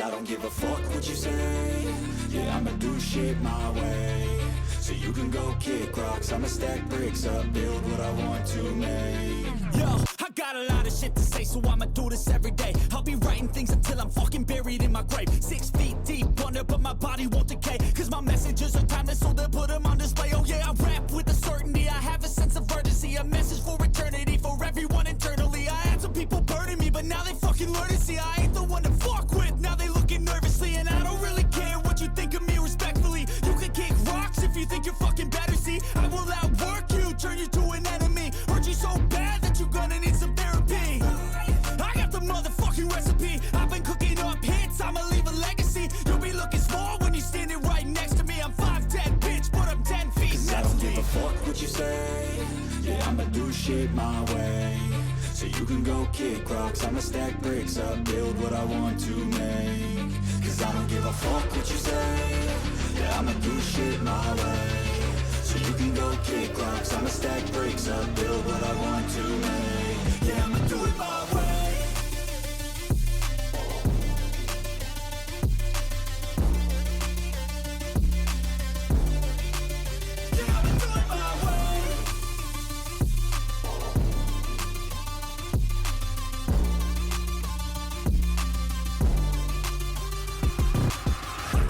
I don't give a fuck what you say. Yeah, I'ma do shit my way. So you can go kick rocks, I'ma stack bricks up, build what I want to make. Yo, I got a lot of shit to say, so I'ma do this every day. I'll be writing things until I'm fucking buried in my grave. 6 feet deep under, but my body won't decay. Cause my messages are timeless, so they'll put them on display. Oh yeah, I rap with a certainty, I have a sense of urgency. A message for eternity, for everyone internally. I had some people burning me, but now they fucking learn to see I ain't the one to fuck with, now they looking nervously. And I don't really care what you think of me respectfully. You can kick rocks if you think you're fucking better, see. I will outwork you, turn you to an enemy. Hurt you so bad that you're gonna need some therapy. I got the motherfucking recipe. I've been cooking up hits, I'ma leave a legacy. You'll be looking small when you're standing right next to me. I'm 5'10", bitch, but I'm 10 feet Cause next to me. I don't give a fuck what you say. Yeah, I'ma do shit my way. So you can go kick rocks, I'ma stack bricks up, build what I want to make. Cause I don't give a fuck what you say. Yeah, I'ma do shit my way. So you can go kick rocks, I'ma stack bricks up, build what I want to make. Yeah, I'ma do it my way. Yeah, I'ma do it my way.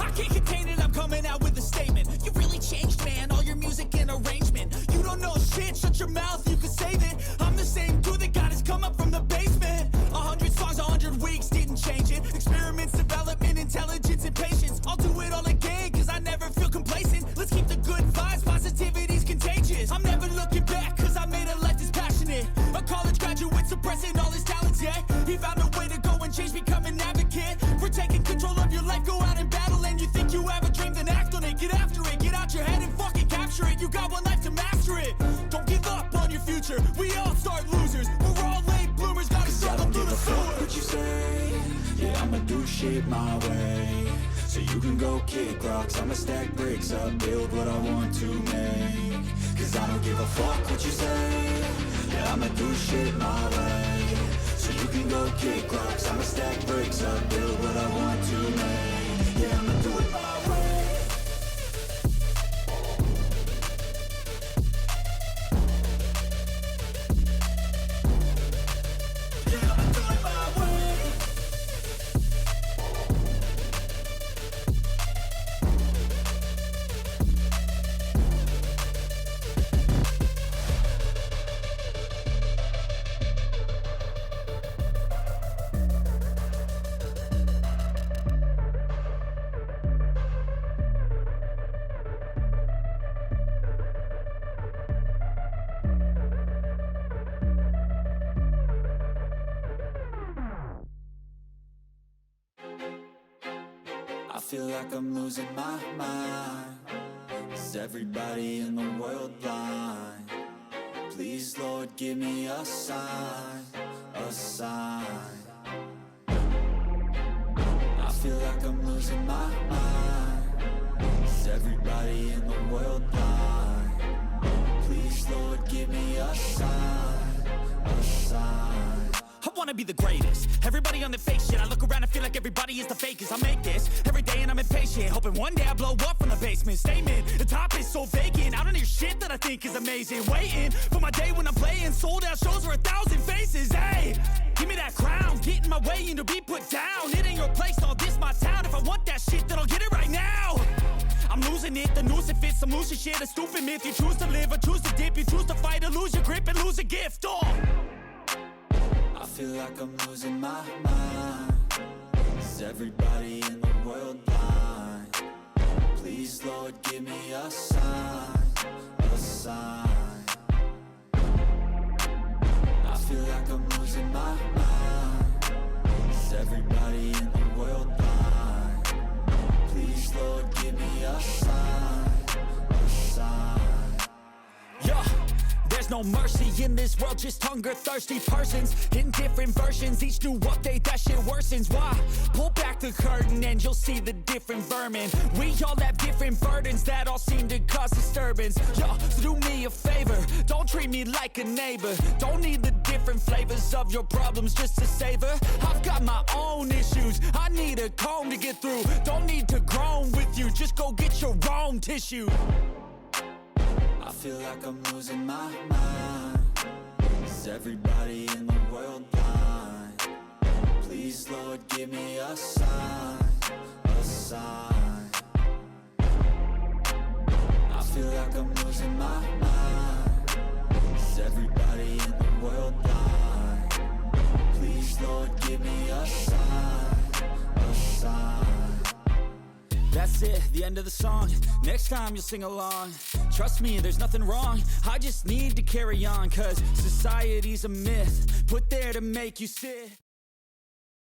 I can't contain it, I'm coming out with a statement. You really changed, man, all your music and arrangement. You don't know shit, shut your mouth, you can save it. I'm the same dude that got his come up from the basement. 100 songs, 100 weeks, didn't change it. Experiments, development, intelligence, and patience. I'll do it all again, cause I never feel complacent. Let's keep the good vibes, positivity's contagious. I'm never looking back, cause I made a life that's passionate. A college graduate suppressing all his talents, yeah. He found a way to go and change, become an advocate. For taking control of your life, go out and battle. And you think you have a dream, then act on it. Get after it, get out your head and fucking capture it. You got one life to master it. Don't give up on your future, we all start losers. We're all late bloomers, gotta I struggle don't through give the a fuck sewer. what you say. Yeah, I'ma do shit my way. So you can go kick rocks, I'ma stack bricks up, build what I want to make. Cause I don't give a fuck what you say. Yeah, I'ma do shit my way. So you can go kick rocks, I'ma stack bricks up, build what I want to make. Yeah, I'ma do it my way. Yeah, I'ma do it my way. I feel like I'm losing my mind. Is everybody in the world blind? Please, Lord, give me a sign, a sign. I feel like I'm losing my mind. Is everybody in the world blind? Please, Lord, give me a sign, a sign. I wanna be the greatest. Everybody on the fake shit. I look around and feel like everybody is the fakest. I make this every day and I'm impatient, hoping one day I blow up from the basement. Statement, the top is so vacant. I don't hear shit that I think is amazing. Waiting for my day when I'm playing sold out shows for 1,000 faces. Hey, give me that crown, get in my way and to be put down. It ain't your place, all this my town. If I want that shit, then I'll get it right now. I'm losing it, the noose it fits. I'm losing shit, a stupid myth. You choose to live or choose to dip. You choose to fight or lose your grip and lose a gift. I feel like I'm losing my mind. Is everybody in the world blind? Please, Lord, give me a sign, a sign. I feel like I'm losing my mind. Is everybody in the world blind? Please, Lord, give me a sign, a sign. Yeah. There's no mercy in this world, just hunger-thirsty persons in different versions. Each new update, that shit worsens. Why? Pull back back the curtain and you'll see the different vermin. We all have different burdens that all seem to cause disturbance. Yo, so do me a favor, don't treat me like a neighbor. Don't need the different flavors of your problems just to savor. I've got my own issues, I need a comb to get through. Don't need to groan with you, just go get your own tissue. I feel like I'm losing my mind. Is everybody in the world blind? Please, Lord, give me a sign, a sign. I feel like I'm losing my mind. Is everybody in the world blind? Please, Lord, give me a sign, a sign. That's it, the end of the song. Next time you'll sing along. Trust me, there's nothing wrong. I just need to carry on, 'cause society's a myth put there to make you sit.